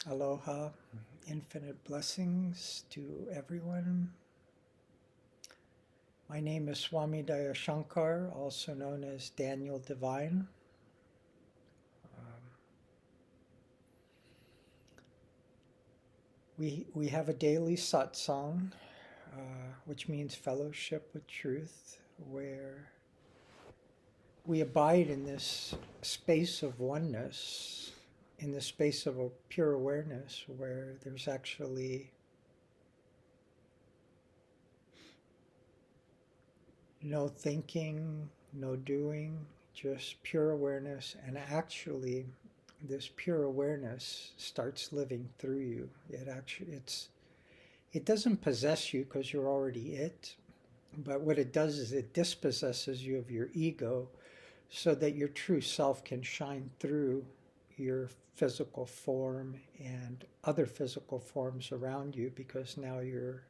Aloha, infinite blessings to everyone. My name is Swami Dayashankar, also known as Daniel Divine. Um, we have a daily satsang, which means fellowship with truth, where we abide in this space of oneness, in the space of a pure awareness, where there's actually no thinking, no doing, just pure awareness. And actually, this pure awareness starts living through you. It doesn't possess you because you're already it, but what it does is it dispossesses you of your ego so that your true self can shine through your physical form and other physical forms around you, because now you're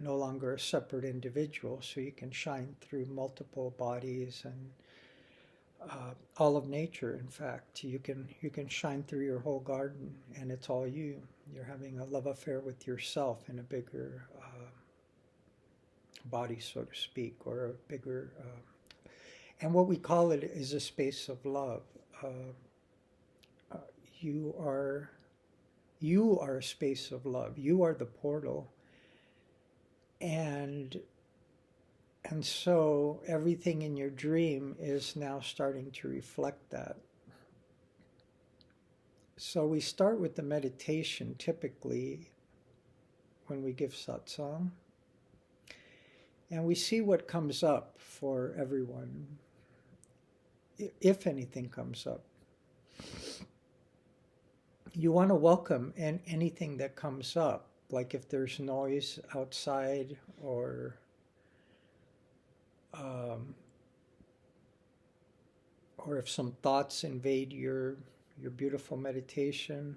no longer a separate individual, so you can shine through multiple bodies and all of nature. In fact, you can shine through your whole garden, and it's all you. You're having a love affair with yourself in a bigger body, so to speak, or a bigger. And what we call it is a space of love. Uh, uh, you are you are a space of love. You are the portal, and And so everything in your dream is now starting to reflect that. So we start with the meditation typically when we give satsang, and we see what comes up for everyone, if anything comes up. You want to welcome anything that comes up, like if there's noise outside, um, or if some thoughts invade your beautiful meditation.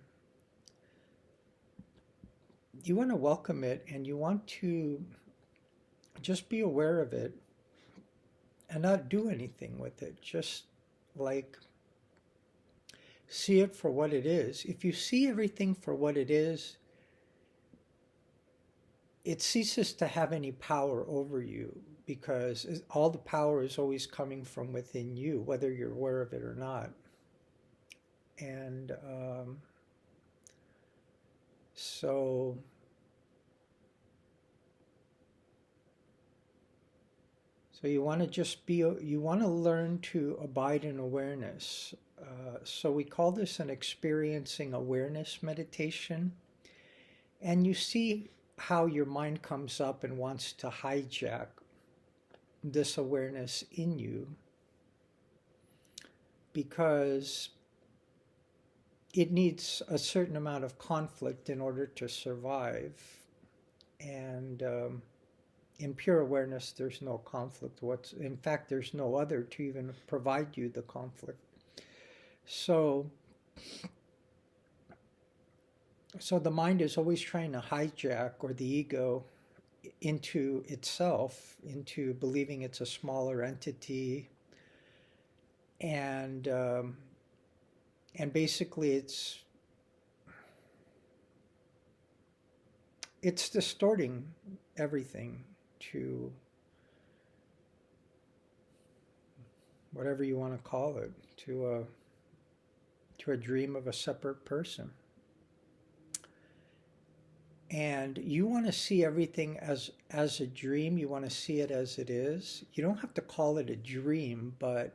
You want to welcome it, and you want to just be aware of it and not do anything with it. Just like see it for what it is. If you see everything for what it is, it ceases to have any power over you, because all the power is always coming from within you, whether you're aware of it or not. And so So you want to you want to learn to abide in awareness. So we call this an experiencing awareness meditation. And you see how your mind comes up and wants to hijack this awareness in you, because it needs a certain amount of conflict in order to survive. And in pure awareness, there's no conflict. In fact, there's no other to even provide you the conflict. So, so the mind is always trying to hijack, or the ego, into itself, into believing it's a smaller entity, and basically it's distorting everything to whatever you want to call it, to a dream of a separate person. And you want to see everything as a dream. You want to see it as it is. You don't have to call it a dream, but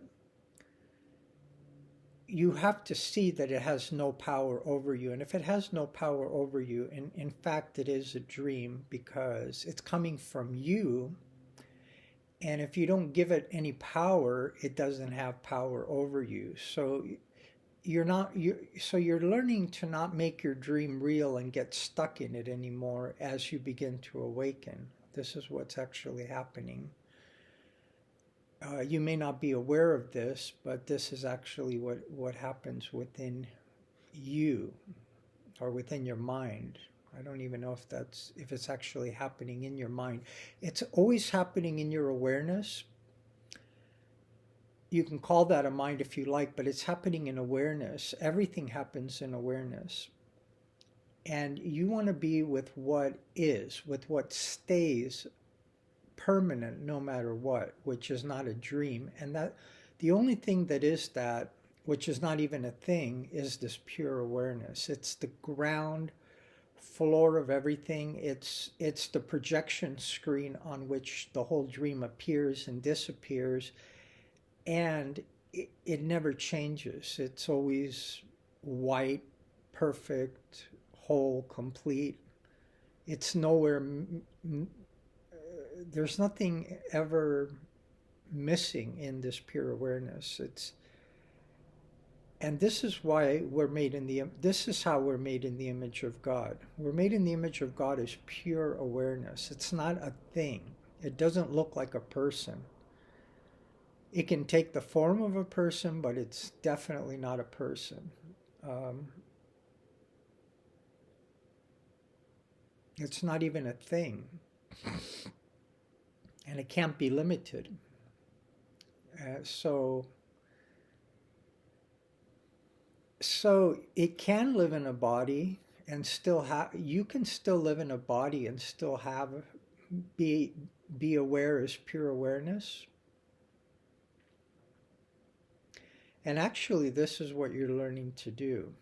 you have to see that it has no power over you. And if it has no power over you, in fact, it is a dream, because it's coming from you. And if you don't give it any power, it doesn't have power over you. So you're learning to not make your dream real and get stuck in it anymore as you begin to awaken. This is what's actually happening. You may not be aware of this, but this is actually what happens within you, or within your mind. I don't even know if it's actually happening in your mind. It's always happening in your awareness. You can call that a mind if you like, but it's happening in awareness. Everything happens in awareness. And you want to be with what is, with what stays permanent no matter what, which is not a dream. And that the only thing that is that, which is not even a thing, is this pure awareness. It's the ground floor of everything. It's the projection screen on which the whole dream appears and disappears, and it never changes. It's always white, perfect, whole, complete. It's nowhere, there's nothing ever missing in this pure awareness. And this is why we're made in the, this is how we're made in the image of God. We're made in the image of God as pure awareness. It's not a thing. It doesn't look like a person. It can take the form of a person, but it's definitely not a person. It's not even a thing. And it can't be limited. So it can live in a body and still have, you can still live in a body and still have, be aware as pure awareness. And actually, this is what you're learning to do,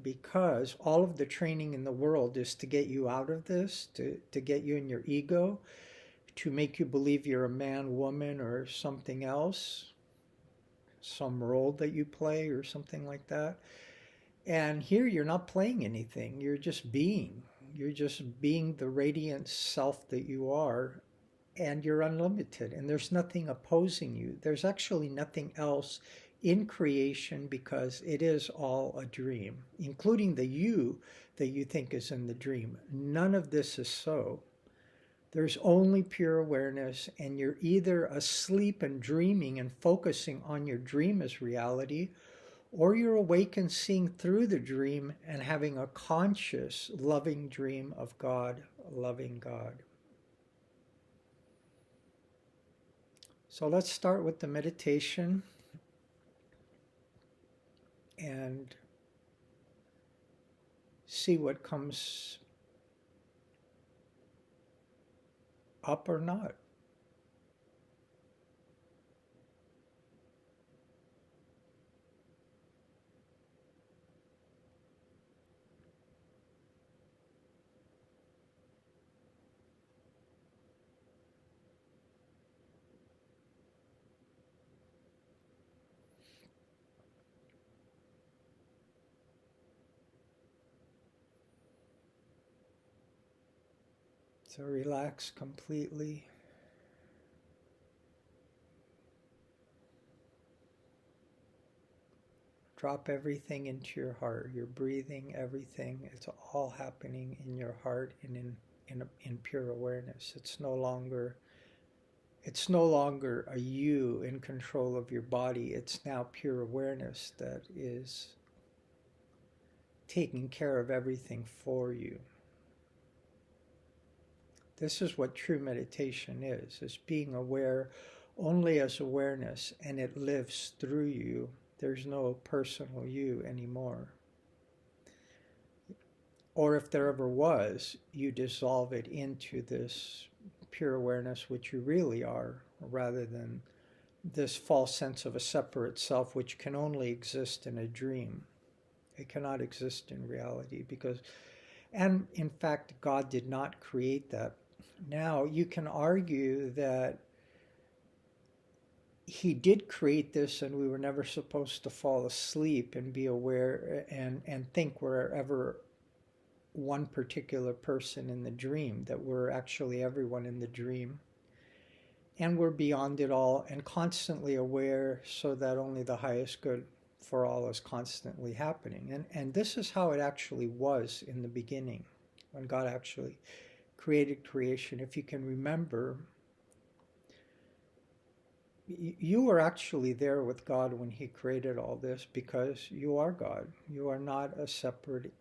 because all of the training in the world is to get you out of this, to get you in your ego, to make you believe you're a man, woman, or something else, some role that you play or something like that. And here you're not playing anything. You're just being. You're just being the radiant self that you are, and you're unlimited. And there's nothing opposing you. There's actually nothing else in creation, because it is all a dream, including the you that you think is in the dream. None of this is so. There's only pure awareness, and you're either asleep and dreaming and focusing on your dream as reality, or you're awake and seeing through the dream and having a conscious, loving dream of God, loving God. So let's start with the meditation and see what comes up or not. So relax completely. Drop everything into your heart. You're breathing, everything. It's all happening in your heart and in pure awareness. It's no longer a you in control of your body. It's now pure awareness that is taking care of everything for you. This is what true meditation is being aware only as awareness, and it lives through you. There's no personal you anymore. Or if there ever was, you dissolve it into this pure awareness, which you really are, rather than this false sense of a separate self, which can only exist in a dream. It cannot exist in reality, and in fact, God did not create that. Now, you can argue that he did create this and we were never supposed to fall asleep and be aware and think we're ever one particular person in the dream, that we're actually everyone in the dream. And we're beyond it all and constantly aware, so that only the highest good for all is constantly happening. And this is how it actually was in the beginning, when God actually created creation. If you can remember, you were actually there with God when he created all this, because you are God. You are not a separate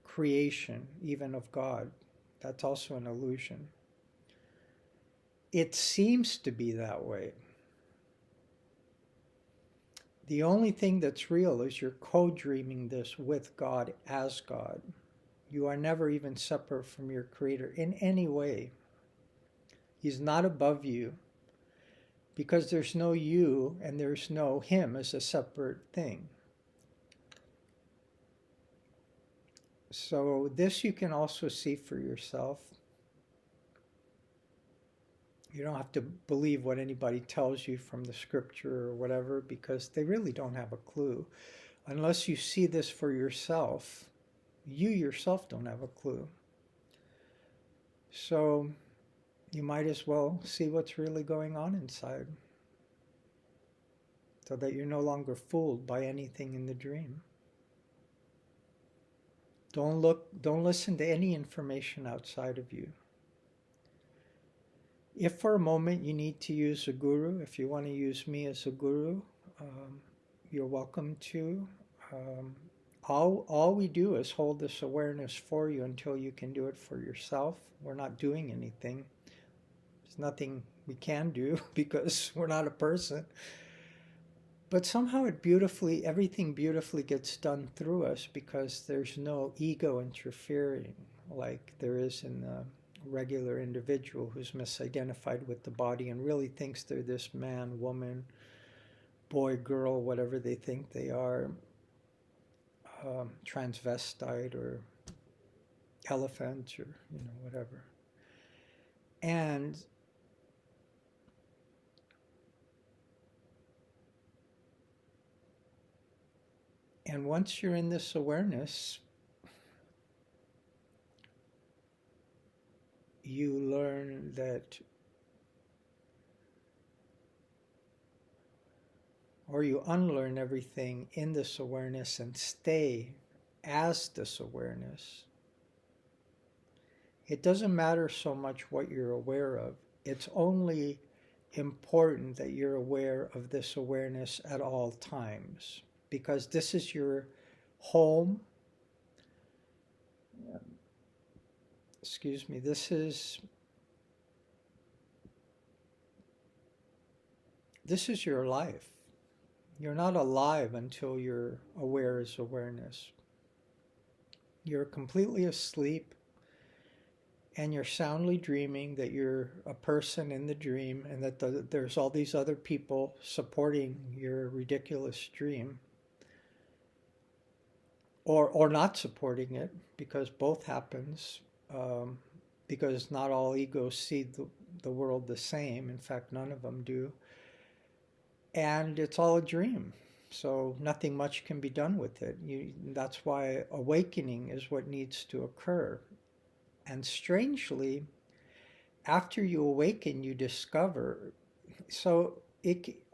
creation, even of God. That's also an illusion. It seems to be that way. The only thing that's real is you're co-dreaming this with God as God. You are never even separate from your Creator in any way. He's not above you, because there's no you and there's no him as a separate thing. So this you can also see for yourself. You don't have to believe what anybody tells you from the scripture or whatever, because they really don't have a clue. Unless you see this for yourself, you yourself don't have a clue. So you might as well see what's really going on inside, so that you're no longer fooled by anything in the dream. Don't listen to any information outside of you. If for a moment you need to use a guru, if you want to use me as a guru, you're welcome to. All we do is hold this awareness for you until you can do it for yourself. We're not doing anything. There's nothing we can do because we're not a person. But somehow everything beautifully gets done through us, because there's no ego interfering like there is in the regular individual who's misidentified with the body and really thinks they're this man, woman, boy, girl, whatever they think they are, transvestite or elephant or whatever. And once you're in this awareness, you learn that, or you unlearn everything in this awareness and stay as this awareness. It doesn't matter so much what you're aware of. It's only important that you're aware of this awareness at all times, because this is your home. Excuse me, this is your life. You're not alive until you're aware as awareness. You're completely asleep, and you're soundly dreaming that you're a person in the dream, and that there's all these other people supporting your ridiculous dream. Or not supporting it, because both happens, because not all egos see the world the same. In fact, none of them do. And it's all a dream, so nothing much can be done with it. That's why awakening is what needs to occur. And strangely, after you awaken, you discover,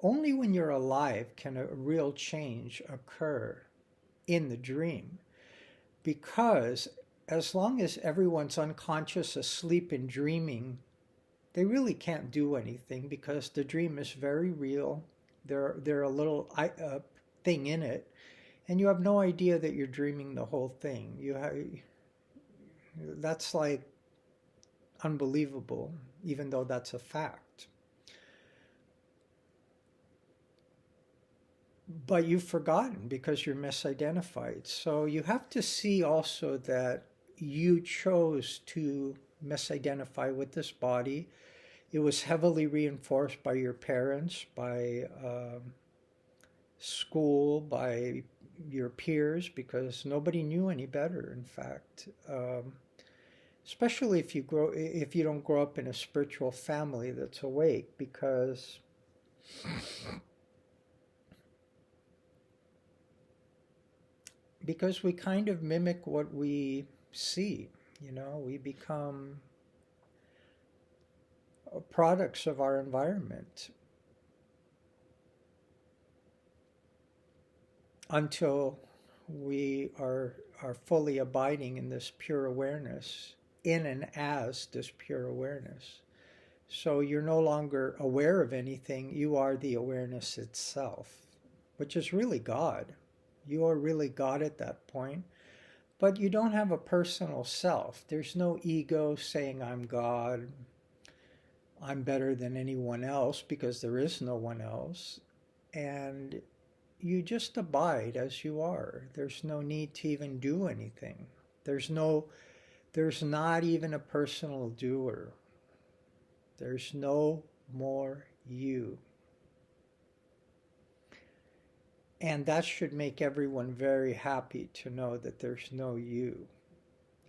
only when you're alive can a real change occur in the dream, because as long as everyone's unconscious, asleep, and dreaming, they really can't do anything, because the dream is very real. They're a little thing in it, and you have no idea that you're dreaming the whole thing. That's like unbelievable, even though that's a fact. But you've forgotten because you're misidentified. So you have to see also that you chose to misidentify with this body. It was heavily reinforced by your parents, by school, by your peers, because nobody knew any better, in fact. Especially if you don't grow up in a spiritual family that's awake, because we kind of mimic what we see. We become products of our environment until we are fully abiding in this pure awareness, in and as this pure awareness. So you're no longer aware of anything. You are the awareness itself, which is really God. You are really God at that point. But you don't have a personal self. There's no ego saying I'm God, I'm better than anyone else, because there is no one else. And you just abide as you are. There's no need to even do anything. There's not even a personal doer. There's no more you. And that should make everyone very happy to know that there's no you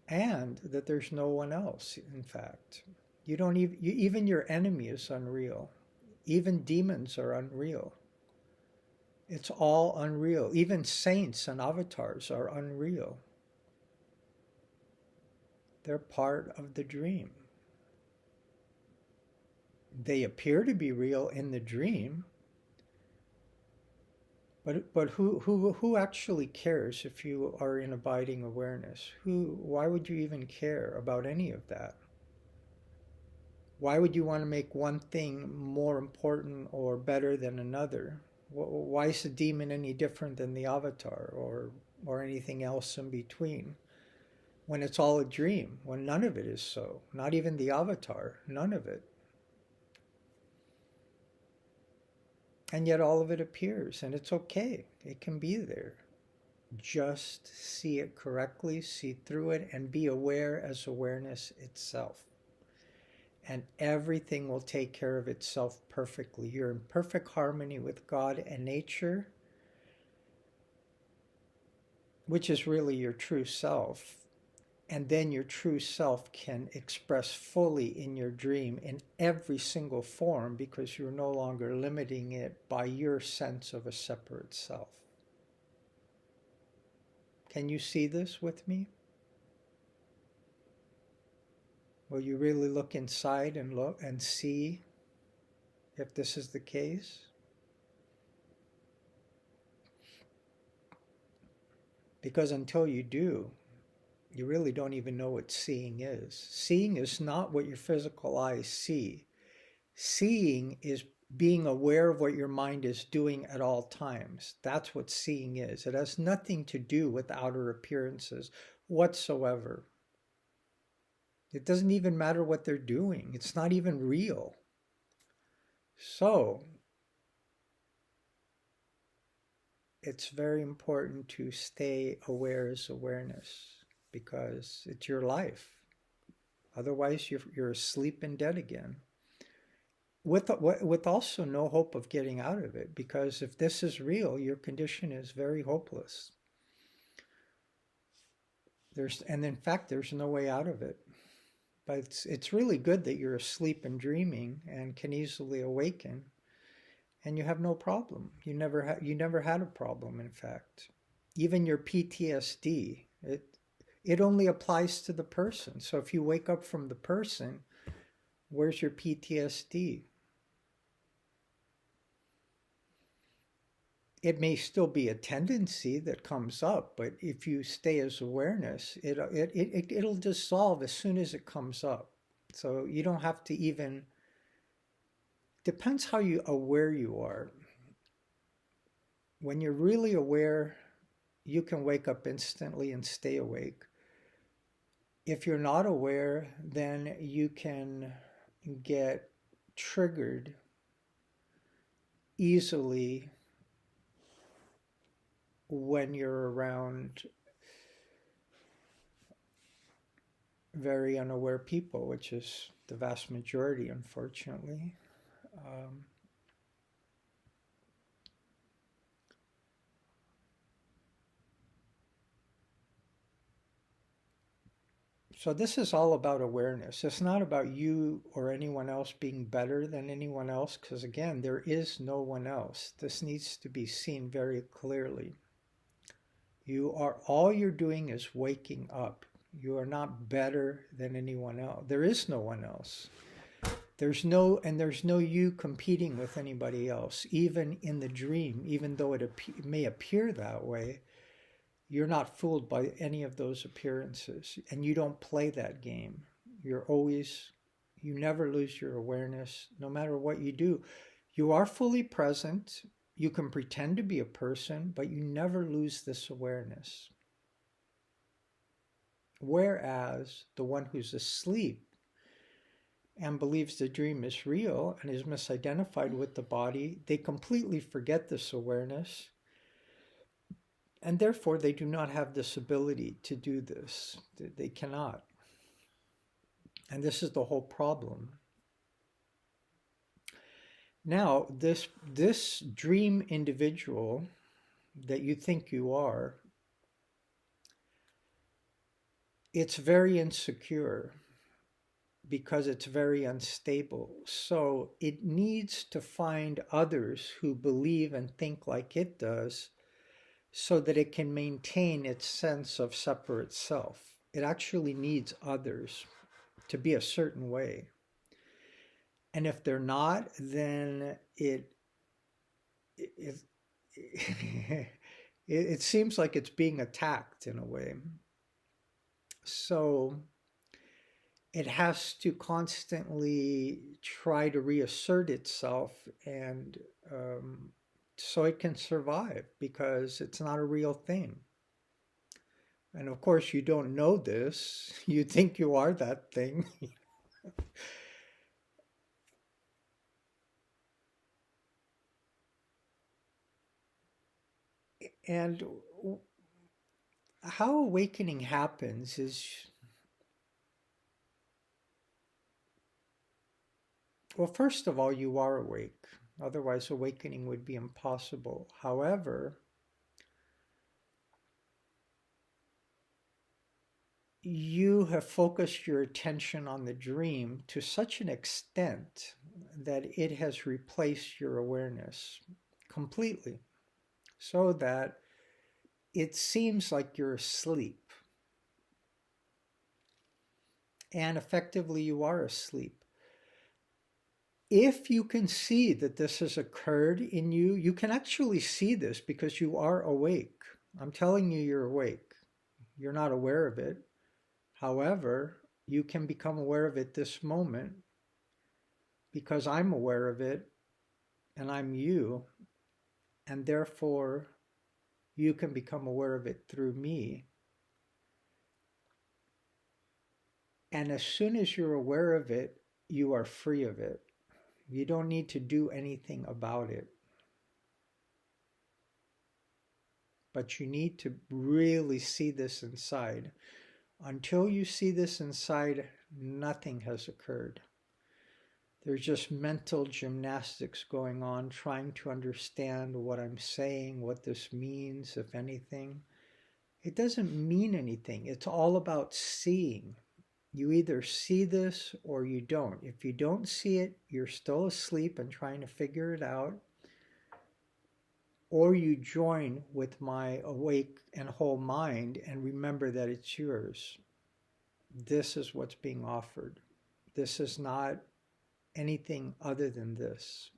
and that there's no one else, in fact. You don't even, even your enemy is unreal. Even demons are unreal. It's all unreal. Even saints and avatars are unreal. They're part of the dream. They appear to be real in the dream, but who actually cares if you are in abiding awareness? Why would you even care about any of that? Why would you want to make one thing more important or better than another? Why is the demon any different than the avatar or anything else in between? When it's all a dream, when none of it is so, not even the avatar, none of it. And yet all of it appears, and it's okay. It can be there. Just see it correctly, see through it, and be aware as awareness itself. And everything will take care of itself perfectly. You're in perfect harmony with God and nature, which is really your true self. And then your true self can express fully in your dream in every single form because you're no longer limiting it by your sense of a separate self. Can you see this with me? Will you really look inside and look and see if this is the case? Because until you do, you really don't even know what seeing is. Seeing is not what your physical eyes see. Seeing is being aware of what your mind is doing at all times. That's what seeing is. It has nothing to do with outer appearances whatsoever. It doesn't even matter what they're doing. It's not even real. So, it's very important to stay aware as awareness because it's your life. Otherwise, you're asleep and dead again. With also no hope of getting out of it, because if this is real, your condition is very hopeless. And in fact, there's no way out of it. But it's really good that you're asleep and dreaming and can easily awaken, and you have no problem. You never had a problem. In fact, even your PTSD, it only applies to the person. So if you wake up from the person, where's your PTSD? It may still be a tendency that comes up, but if you stay as awareness, it'll dissolve as soon as it comes up. So you don't have to even, depends how aware you are. When you're really aware, you can wake up instantly and stay awake. If you're not aware, then you can get triggered easily when you're around very unaware people, which is the vast majority, unfortunately. So this is all about awareness. It's not about you or anyone else being better than anyone else, because again, there is no one else. This needs to be seen very clearly. All you're doing is waking up. You are not better than anyone else. There is no one else. There's no you competing with anybody else. Even in the dream, even though it may appear that way, you're not fooled by any of those appearances, and you don't play that game. You never lose your awareness, no matter what you do. You are fully present. You can pretend to be a person, but you never lose this awareness. Whereas the one who's asleep and believes the dream is real and is misidentified with the body, they completely forget this awareness. And therefore, they do not have this ability to do this. They cannot. And this is the whole problem. Now, this dream individual that you think you are, it's very insecure because it's very unstable. So it needs to find others who believe and think like it does so that it can maintain its sense of separate self. It actually needs others to be a certain way. And if they're not, then it it seems like it's being attacked in a way. So it has to constantly try to reassert itself, and so it can survive, because it's not a real thing. And of course, you don't know this. You think you are that thing. And how awakening happens is, well, first of all, you are awake. Otherwise, awakening would be impossible. However, you have focused your attention on the dream to such an extent that it has replaced your awareness completely, so that it seems like you're asleep. And effectively, you are asleep. If you can see that this has occurred in you, you can actually see this because you are awake. I'm telling you, you're awake. You're not aware of it. However, you can become aware of it this moment because I'm aware of it and I'm you, and therefore you can become aware of it through me. And as soon as you're aware of it, you are free of it. You don't need to do anything about it. But you need to really see this inside. Until you see this inside, nothing has occurred. There's just mental gymnastics going on, trying to understand what I'm saying, what this means, if anything. It doesn't mean anything. It's all about seeing. You either see this or you don't. If you don't see it, you're still asleep and trying to figure it out. Or you join with my awake and whole mind and remember that it's yours. This is what's being offered. This is not anything other than this.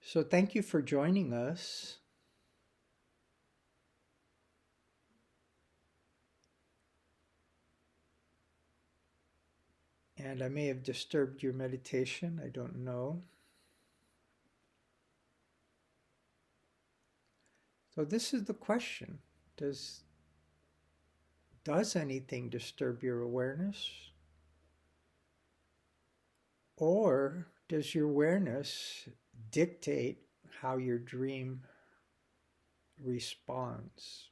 So thank you for joining us. And I may have disturbed your meditation, I don't know. So this is the question. Does anything disturb your awareness? Or does your awareness dictate how your dream responds?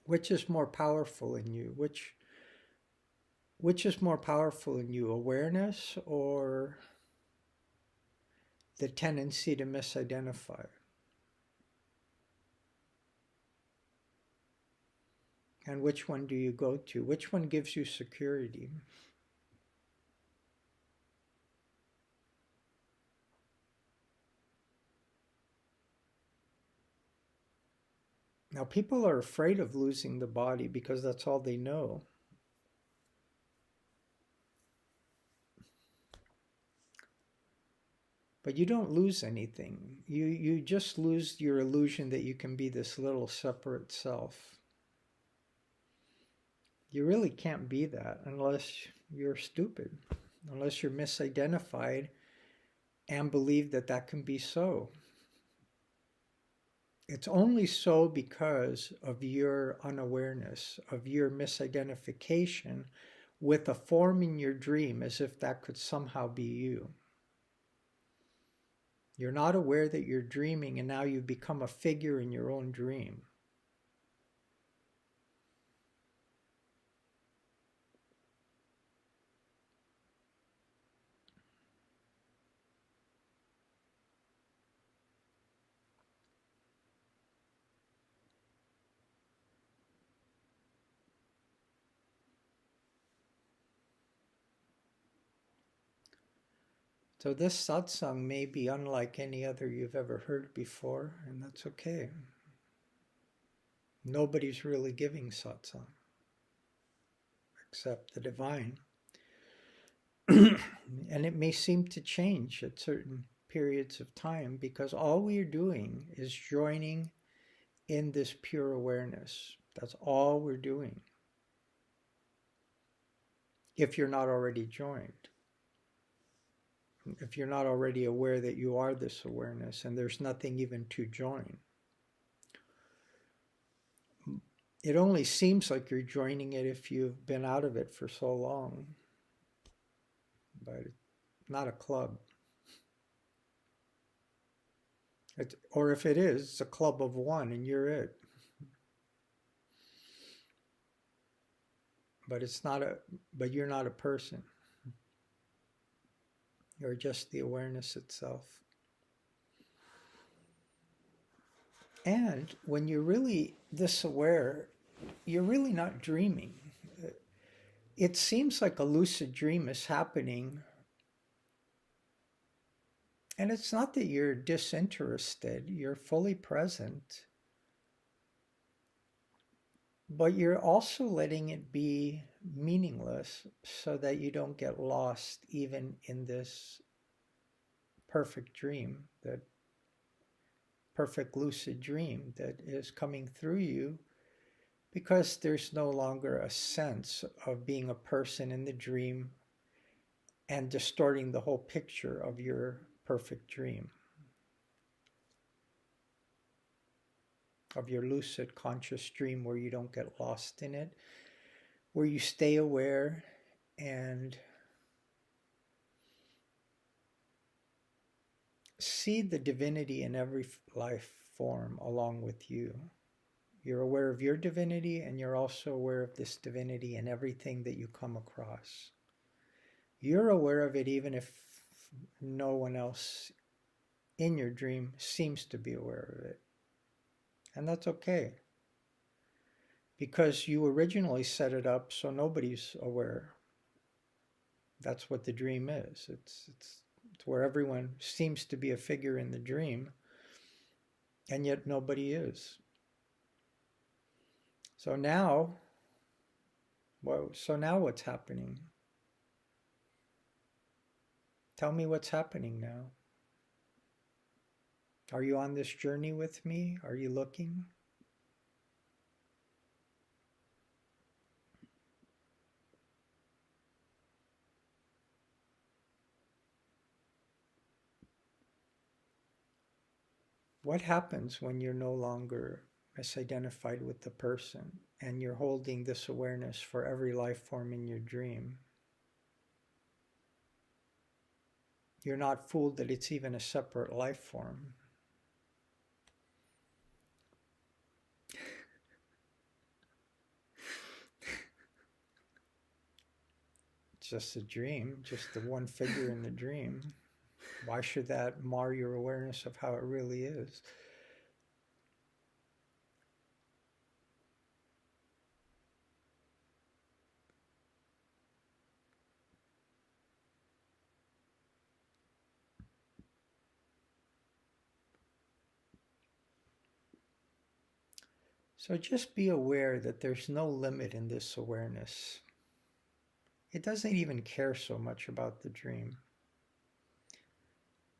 Which is more powerful in you? Which is more powerful in you, awareness or the tendency to misidentify? And which one do you go to? Which one gives you security? Now, people are afraid of losing the body because that's all they know. But you don't lose anything. You just lose your illusion that you can be this little separate self. You really can't be that unless you're stupid, unless you're misidentified and believe that that can be so. It's only so because of your unawareness, of your misidentification, with a form in your dream as if that could somehow be you. You're not aware that you're dreaming, and now you've become a figure in your own dream. So this satsang may be unlike any other you've ever heard before, and that's okay. Nobody's really giving satsang except the divine. And it may seem to change at certain periods of time because all we're doing is joining in this pure awareness. That's all we're doing. If you're not already joined. If you're not already aware that you are this awareness and there's nothing even to join. It only seems like you're joining it if you've been out of it for so long. But it's not a club. Or if it is, it's a club of one and you're it. But you're not a person. You're just the awareness itself. And when you're really this aware, you're really not dreaming. It seems like a lucid dream is happening. And it's not that you're disinterested, you're fully present. But you're also letting it be meaningless so that you don't get lost even in this perfect dream, that perfect lucid dream that is coming through you, because there's no longer a sense of being a person in the dream and distorting the whole picture of your perfect dream, of your lucid conscious dream, where you don't get lost in it, where you stay aware and see the divinity in every life form along with you. You're aware of your divinity, and you're also aware of this divinity in everything that you come across. You're aware of it even if no one else in your dream seems to be aware of it. And that's okay. Because you originally set it up so nobody's aware. That's what the dream is. It's where everyone seems to be a figure in the dream, and yet nobody is. So now what's happening? Tell me what's happening now. Are you on this journey with me? Are you looking? What happens when you're no longer misidentified with the person and you're holding this awareness for every life form in your dream? You're not fooled that it's even a separate life form. It's just a dream, just the one figure in the dream. Why should that mar your awareness of how it really is? So just be aware that there's no limit in this awareness. It doesn't even care so much about the dream.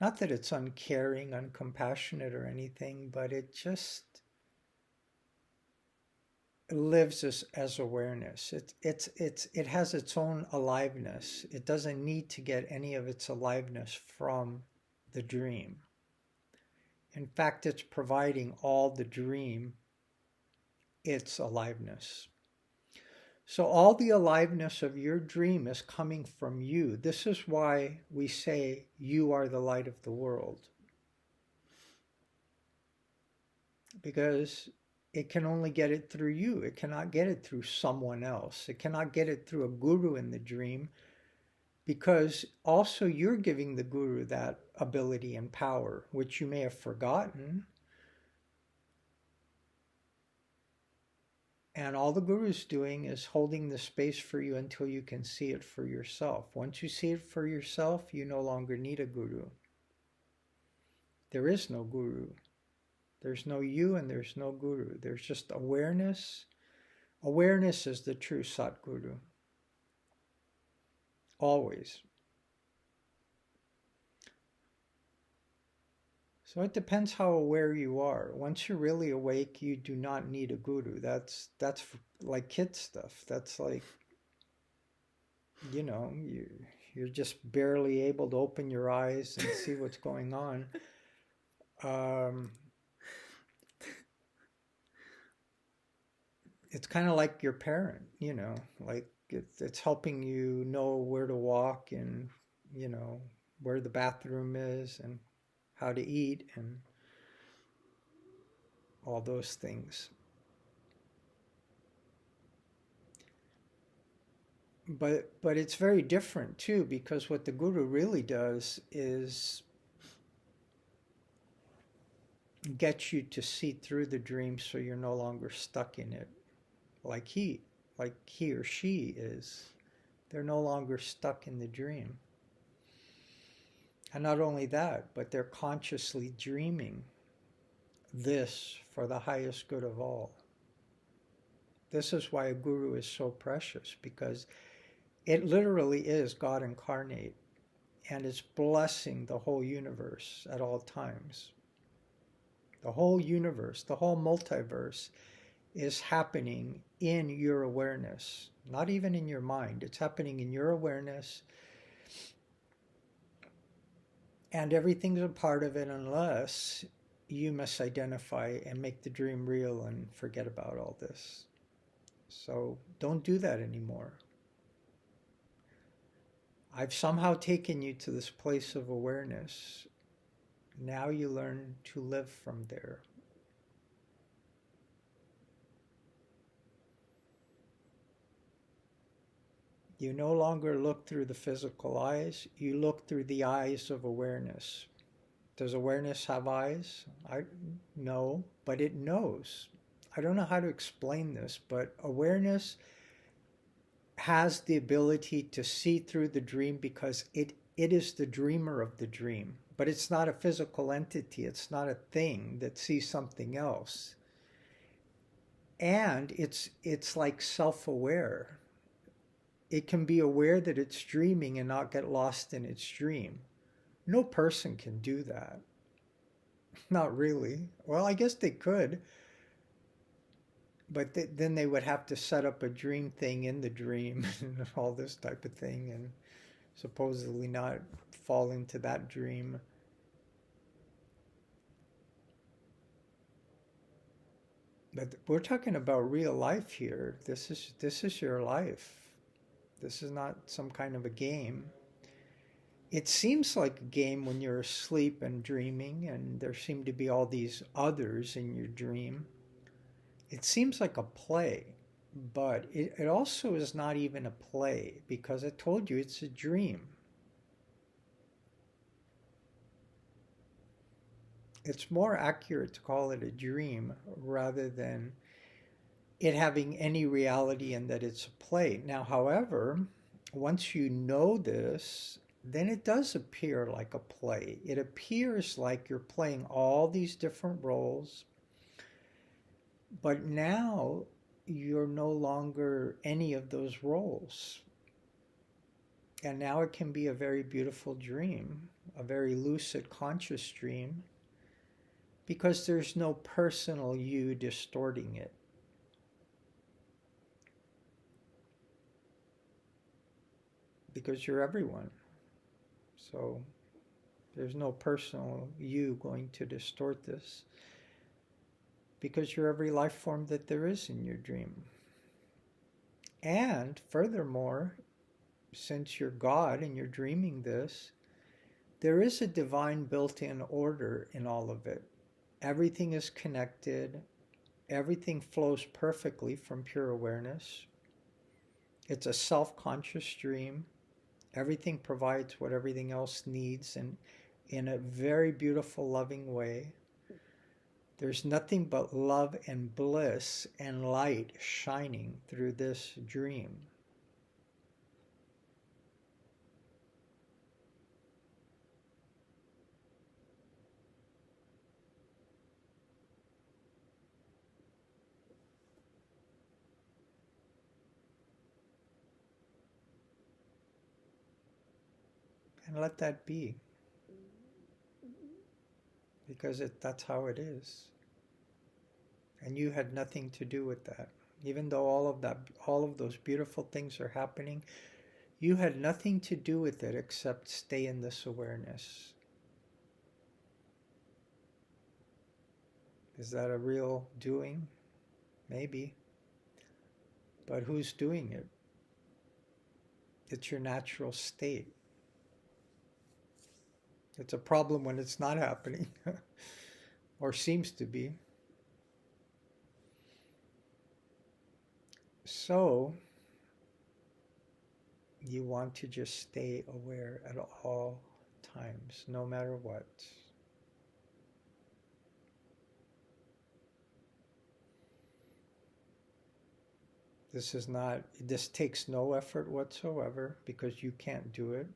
Not that it's uncaring, uncompassionate or anything, but it just lives as awareness. It has its own aliveness. It doesn't need to get any of its aliveness from the dream. In fact, it's providing all the dream its aliveness. So all the aliveness of your dream is coming from you. This is why we say you are the light of the world. Because it can only get it through you. It cannot get it through someone else. It cannot get it through a guru in the dream, because also you're giving the guru that ability and power, which you may have forgotten. And all the guru's doing is holding the space for you until you can see it for yourself. Once you see it for yourself, you no longer need a guru. There is no guru. There's no you and there's no guru. There's just awareness. Awareness is the true Satguru. Always. So it depends how aware you are. Once you're really awake, you do not need a guru. That's like kid stuff. That's like, you're just barely able to open your eyes and see what's going on. It's kind of like your parent, like it's helping you know where to walk and, where the bathroom is and how to eat and all those things. But it's very different too, because what the guru really does is get you to see through the dream so you're no longer stuck in it like he or she is. They're no longer stuck in the dream. And not only that, but they're consciously dreaming this for the highest good of all. This is why a guru is so precious, because it literally is God incarnate, and it's blessing the whole universe at all times. The whole universe, the whole multiverse is happening in your awareness, not even in your mind. It's happening in your awareness, and everything's a part of it unless you misidentify and make the dream real and forget about all this. So don't do that anymore. I've somehow taken you to this place of awareness. Now you learn to live from there. You no longer look through the physical eyes, you look through the eyes of awareness. Does awareness have eyes? No, but it knows. I don't know how to explain this, but awareness has the ability to see through the dream because it is the dreamer of the dream. But it's not a physical entity. It's not a thing that sees something else. And it's like self-aware. It can be aware that it's dreaming and not get lost in its dream. No person can do that. Not really. Well, I guess they could. But then they would have to set up a dream thing in the dream and all this type of thing and supposedly not fall into that dream. But we're talking about real life here. This is your life. This is not some kind of a game. It seems like a game when you're asleep and dreaming, and there seem to be all these others in your dream. It seems like a play, but it also is not even a play, because I told you it's a dream. It's more accurate to call it a dream rather than it having any reality in that it's a play. Now, however, once you know this, then it does appear like a play. It appears like you're playing all these different roles, but now you're no longer any of those roles. And now it can be a very beautiful dream, a very lucid, conscious dream, because there's no personal you distorting it. Because you're everyone. So there's no personal you going to distort this, because you're every life form that there is in your dream. And furthermore, since you're God and you're dreaming this, there is a divine built-in order in all of it. Everything is connected. Everything flows perfectly from pure awareness. It's a self-conscious dream. Everything provides what everything else needs, and in a very beautiful, loving way. There's nothing but love and bliss and light shining through this dream. And let that be, because that's how it is. And you had nothing to do with that. Even though all of those beautiful things are happening, you had nothing to do with it except stay in this awareness. Is that a real doing? Maybe. But who's doing it? It's your natural state. It's a problem when it's not happening, or seems to be. So, you want to just stay aware at all times, no matter what. This takes no effort whatsoever because you can't do it.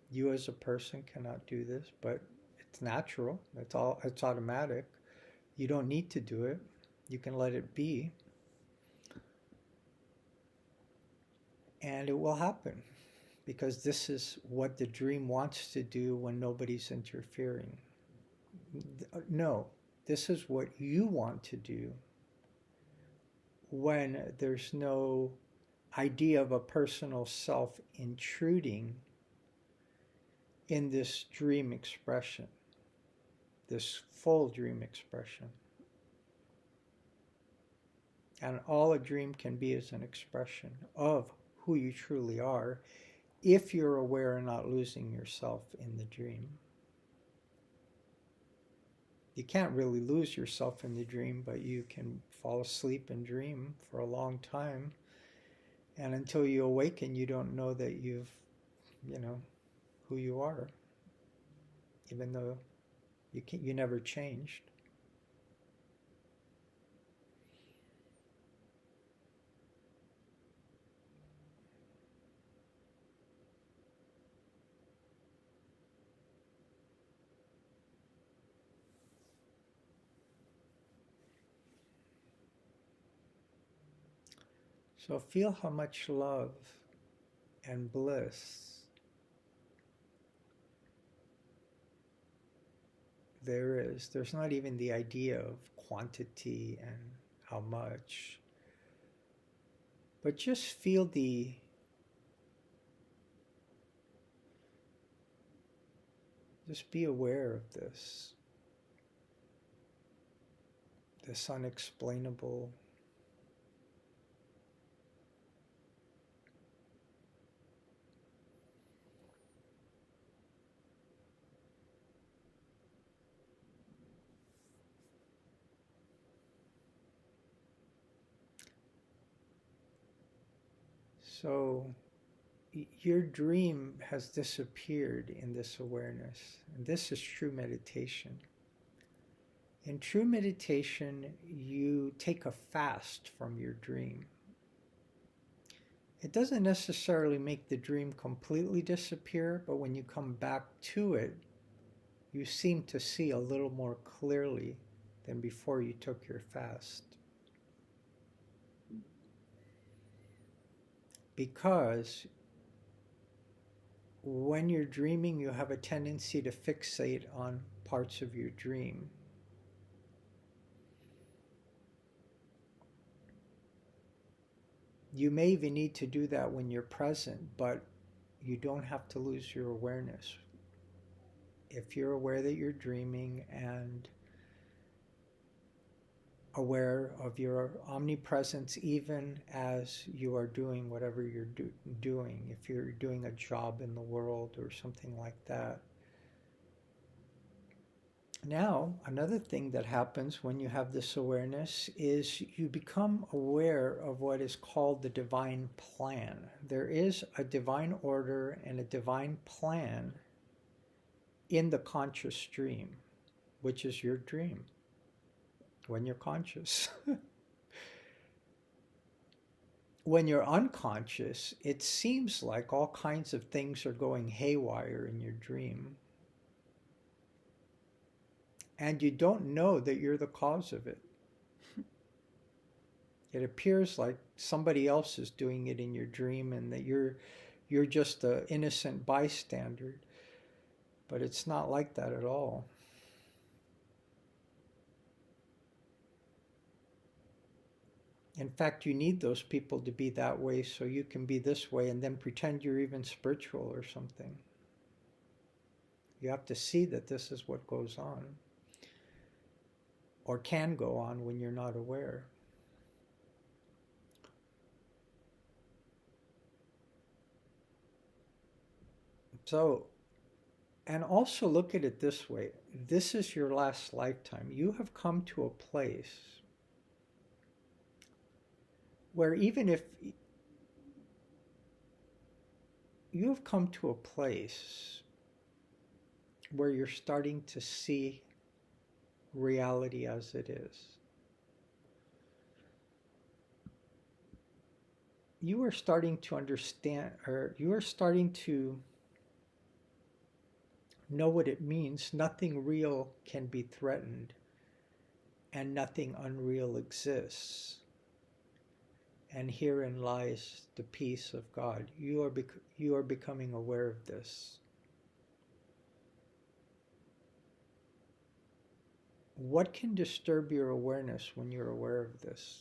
You as a person cannot do this, but it's natural. It's automatic. You don't need to do it. You can let it be. And it will happen because this is what the dream wants to do when nobody's interfering. No, this is what you want to do when there's no idea of a personal self intruding in this dream expression, this full dream expression. And all a dream can be is an expression of who you truly are if you're aware and not losing yourself in the dream. You can't really lose yourself in the dream, but you can fall asleep and dream for a long time. And until you awaken, you don't know that you've, who you are, even though you never changed. So feel how much love and bliss there is. There's not even the idea of quantity and how much, but just feel just be aware of this unexplainable So your dream has disappeared in this awareness. And this is true meditation. In true meditation, you take a fast from your dream. It doesn't necessarily make the dream completely disappear, but when you come back to it, you seem to see a little more clearly than before you took your fast. Because when you're dreaming, you have a tendency to fixate on parts of your dream. You may even need to do that when you're present, but you don't have to lose your awareness. If you're aware that you're dreaming and aware of your omnipresence even as you are doing whatever you're doing. If you're doing a job in the world or something like that. Now, another thing that happens when you have this awareness is you become aware of what is called the divine plan. There is a divine order and a divine plan in the conscious dream, which is your dream when you're conscious. When you're unconscious, it seems like all kinds of things are going haywire in your dream. And you don't know that you're the cause of it. It appears like somebody else is doing it in your dream and that you're just an innocent bystander. But it's not like that at all. In fact, you need those people to be that way so you can be this way and then pretend you're even spiritual or something. You have to see that this is what goes on, or can go on when you're not aware. So, and also look at it this way. This is your last lifetime. You have come to a place where even if you have come to a place where you're starting to see reality as it is. You are starting to understand, or you are starting to know what it means. Nothing real can be threatened, and nothing unreal exists. And herein lies the peace of God. You are becoming aware of this. What can disturb your awareness when you're aware of this?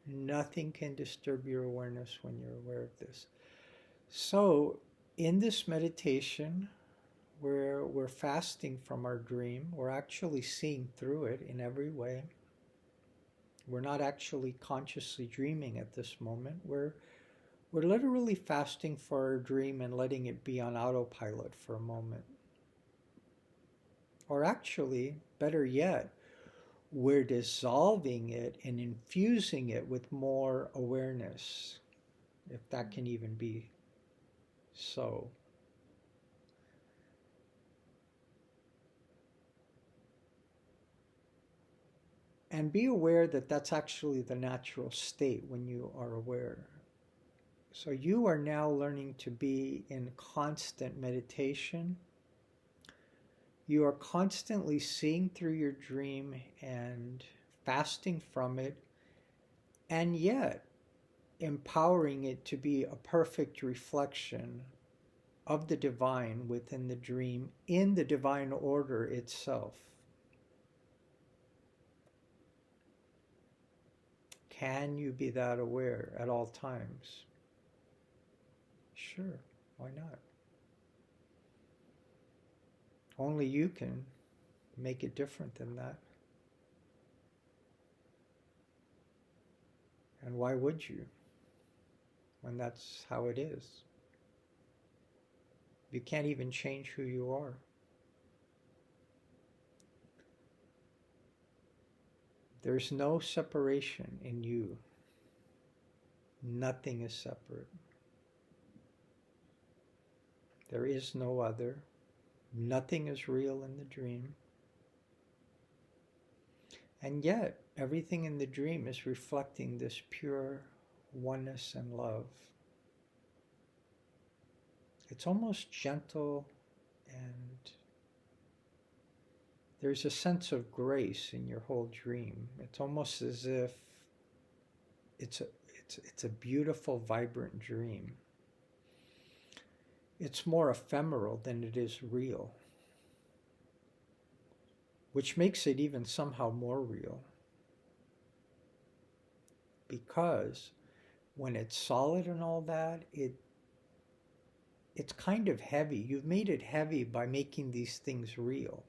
Nothing can disturb your awareness when you're aware of this. So, in this meditation, where we're fasting from our dream, we're actually seeing through it in every way. We're not actually consciously dreaming at this moment. We're literally fasting for our dream and letting it be on autopilot for a moment. Or actually, better yet, we're dissolving it and infusing it with more awareness, if that can even be so. And be aware that that's actually the natural state when you are aware. So you are now learning to be in constant meditation. You are constantly seeing through your dream and fasting from it, and yet empowering it to be a perfect reflection of the divine within the dream in the divine order itself. Can you be that aware at all times? Sure, why not? Only you can make it different than that. And why would you, when that's how it is? You can't even change who you are. There's no separation in you. Nothing is separate. There is no other. Nothing is real in the dream. And yet, everything in the dream is reflecting this pure oneness and love. It's almost gentle, and there's a sense of grace in your whole dream. It's almost as if it's a beautiful, vibrant dream. It's more ephemeral than it is real, which makes it even somehow more real. Because when it's solid and all that, it's kind of heavy. You've made it heavy by making these things real.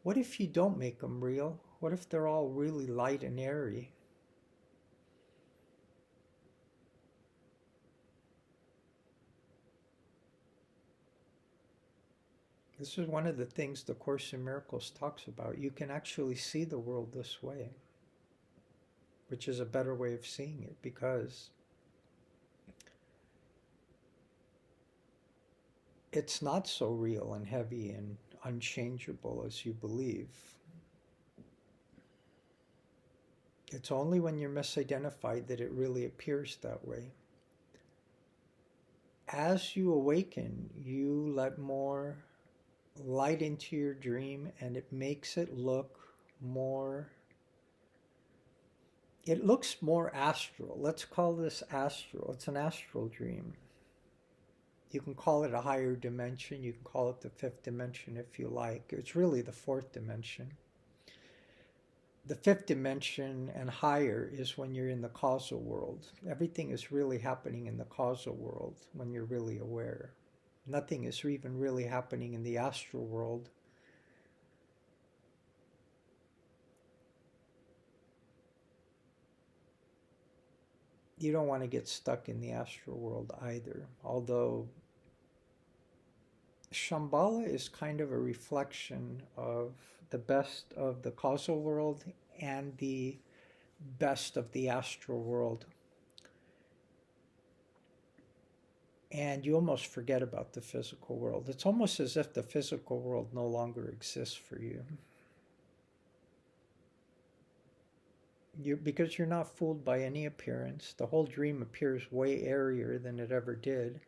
What if you don't make them real? What if they're all really light and airy? This is one of the things the Course in Miracles talks about. You can actually see the world this way, which is a better way of seeing it, because it's not so real and heavy and unchangeable as you believe. It's only when you're misidentified that it really appears that way. As you awaken, you let more light into your dream, and it makes it look more, it looks more astral. Let's call this astral. It's an astral dream. You can call it a higher dimension. You can call it the fifth dimension if you like. It's really the fourth dimension. The fifth dimension and higher is when you're in the causal world. Everything is really happening in the causal world when you're really aware. Nothing is even really happening in the astral world. You don't want to get stuck in the astral world either, although Shambhala is kind of a reflection of the best of the causal world and the best of the astral world. And you almost forget about the physical world. It's almost as if the physical world no longer exists for you. Because you're not fooled by any appearance. The whole dream appears way airier than it ever did.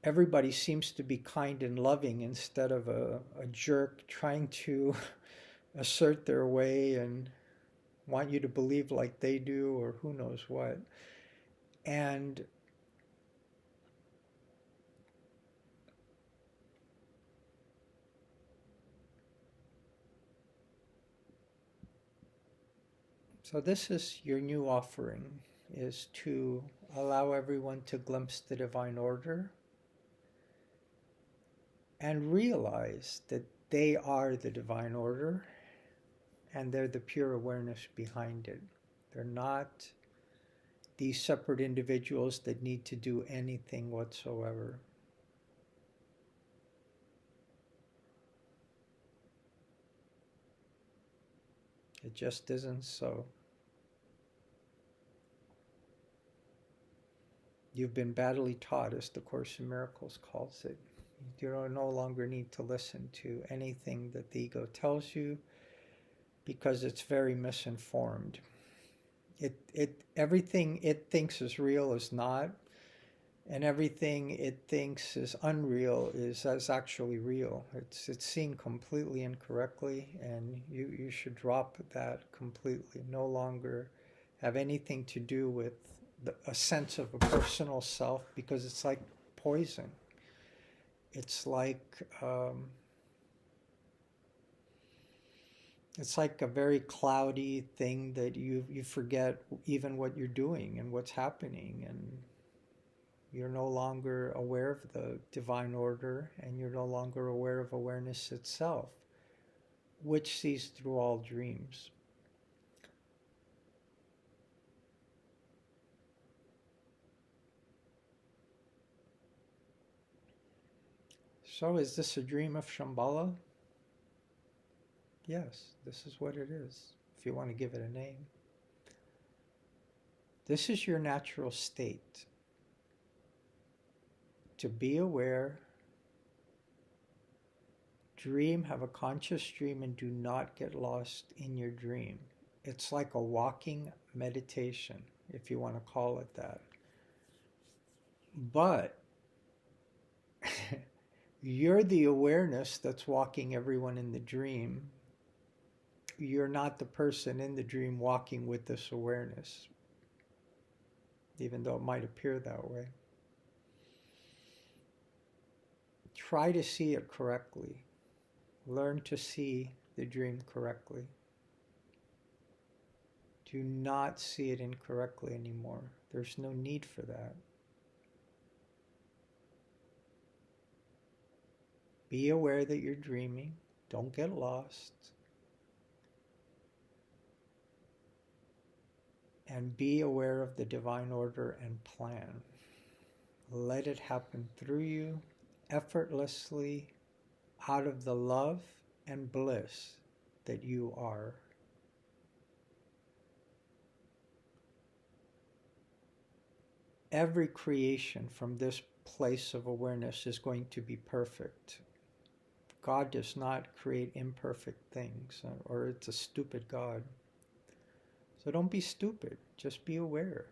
Everybody seems to be kind and loving instead of a jerk trying to assert their way and want you to believe like they do, or who knows what. And so this is your new offering, is to allow everyone to glimpse the divine order and realize that they are the divine order and they're the pure awareness behind it. They're not these separate individuals that need to do anything whatsoever. It just isn't so. You've been badly taught, as the Course in Miracles calls it. You no longer need to listen to anything that the ego tells you, because it's very misinformed. Everything it thinks is real is not, and everything it thinks is unreal is actually real. It's seen completely incorrectly, and you should drop that completely. No longer have anything to do with a sense of a personal self, because it's like poison. It's like a very cloudy thing that you forget even what you're doing and what's happening, and you're no longer aware of the divine order, and you're no longer aware of awareness itself, which sees through all dreams. So is this a dream of Shambhala? Yes, this is what it is, if you want to give it a name. This is your natural state. To be aware, dream, have a conscious dream, and do not get lost in your dream. It's like a walking meditation, if you want to call it that. But you're the awareness that's walking everyone in the dream. You're not the person in the dream walking with this awareness, even though it might appear that way. Try to see it correctly. Learn to see the dream correctly. Do not see it incorrectly anymore. There's no need for that. Be aware that you're dreaming. Don't get lost. And be aware of the divine order and plan. Let it happen through you effortlessly out of the love and bliss that you are. Every creation from this place of awareness is going to be perfect. God does not create imperfect things, or it's a stupid God. So don't be stupid, just be aware.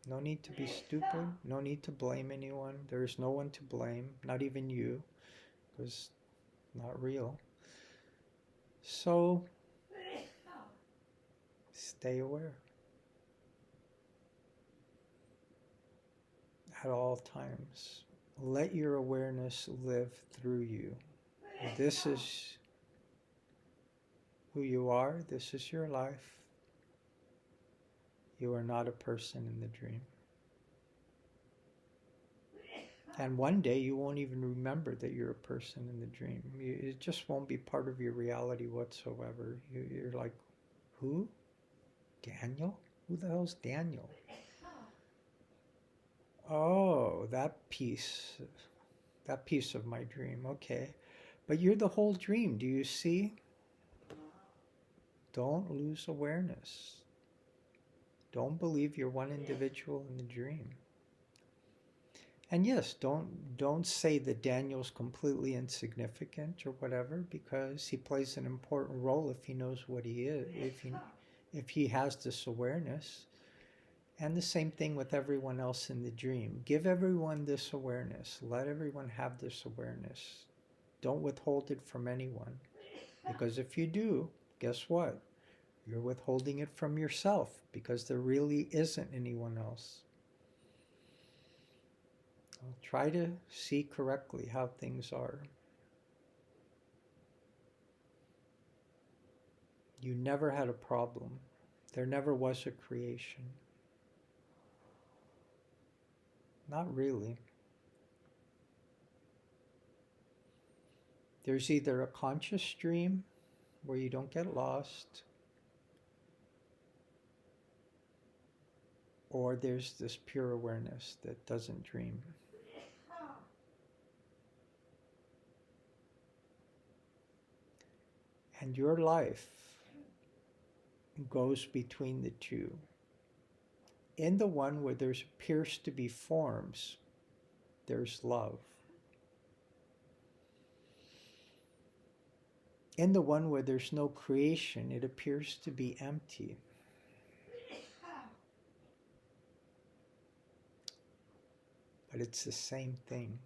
No need to be stupid, no need to blame anyone. There is no one to blame, not even you, because it's not real. So stay aware at all times. Let your awareness live through you. This is who you are. This is your life. You are not a person in the dream. And one day you won't even remember that you're a person in the dream. It just won't be part of your reality whatsoever. You're like, who? Daniel? Who the hell's Daniel? Oh, that piece of my dream. Okay. But you're the whole dream. Do you see? Don't lose awareness. Don't believe you're one individual in the dream. And yes, don't say that Daniel's completely insignificant or whatever, because he plays an important role if he knows what he is, if he has this awareness. And the same thing with everyone else in the dream. Give everyone this awareness. Let everyone have this awareness. Don't withhold it from anyone. Because if you do, guess what? You're withholding it from yourself, because there really isn't anyone else. Try to see correctly how things are. You never had a problem. There never was a creation. Not really. There's either a conscious dream where you don't get lost, or there's this pure awareness that doesn't dream. And your life goes between the two. In the one where there appears to be forms, there's love. In the one where there's no creation, it appears to be empty. But it's the same thing.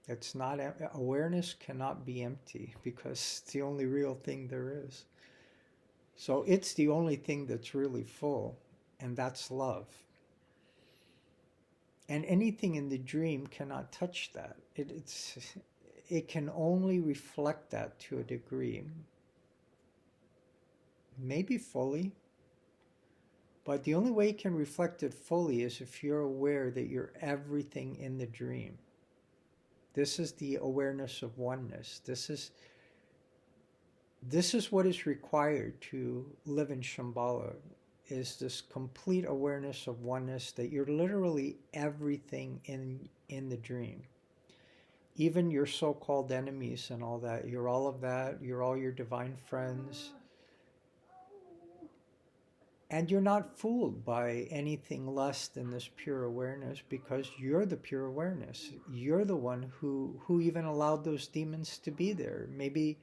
It's not, awareness cannot be empty, because it's the only real thing there is. So it's the only thing that's really full, and that's love. And anything in the dream cannot touch that. It can only reflect that to a degree. Maybe fully. But the only way it can reflect it fully is if you're aware that you're everything in the dream. This is the awareness of oneness. This is what is required to live in Shambhala, is this complete awareness of oneness, that you're literally everything in the dream. Even your so-called enemies and all that, you're all of that, you're all your divine friends. And you're not fooled by anything less than this pure awareness, because you're the pure awareness. You're the one who even allowed those demons to be there. Maybe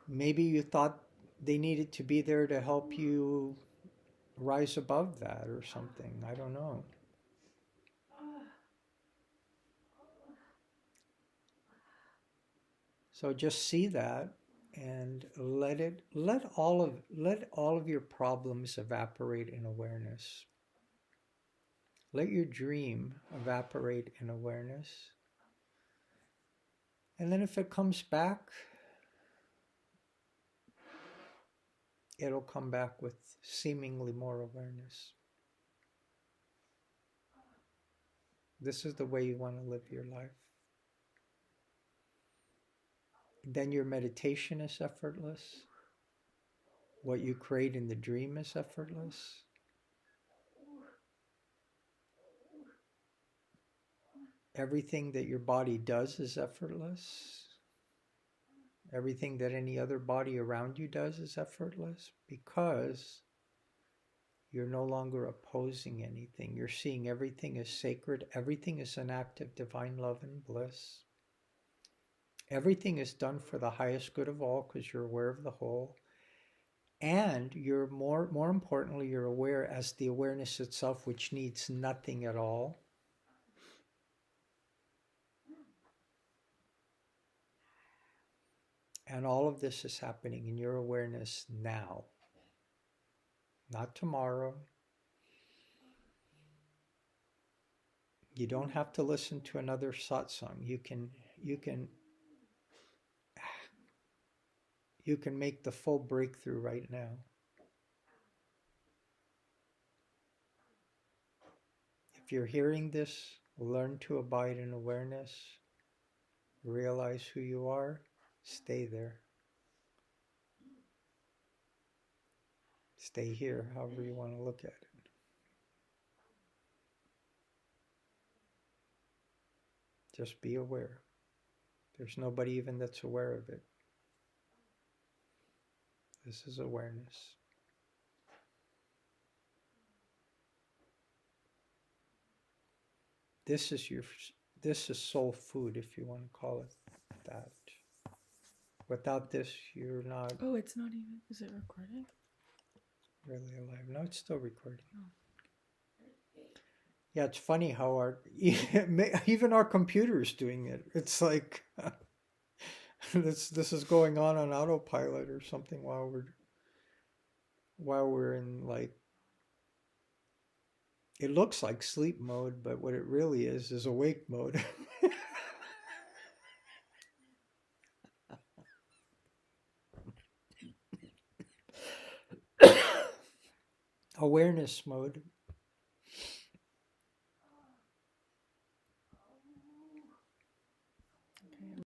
you thought they needed to be there to help you rise above that or something. I don't know. So just see that and let all of your problems evaporate in awareness. Let your dream evaporate in awareness. And then if it comes back, it'll come back with seemingly more awareness. This is the way you want to live your life. Then your meditation is effortless. What you create in the dream is effortless. Everything that your body does is effortless. Everything that any other body around you does is effortless, because you're no longer opposing anything. You're seeing everything as sacred. Everything is an act of divine love and bliss. Everything is done for the highest good of all, because you're aware of the whole. And you're more importantly, you're aware as the awareness itself, which needs nothing at all. And all of this is happening in your awareness now, not tomorrow. You don't have to listen to another satsang. You can make the full breakthrough right now. If you're hearing this, learn to abide in awareness. Realize who you are. Stay there. Stay here, however you want to look at it. Just be aware. There's nobody even that's aware of it. This is awareness. This is soul food, if you want to call it that. Without this, you're not. Oh, it's not even. Is it recording? Really alive. No, it's still recording. Oh. Yeah, it's funny how even our computer is doing it. It's like this is going on autopilot or something while we're in, like, it looks like sleep mode, but what it really is awake mode. Awareness mode.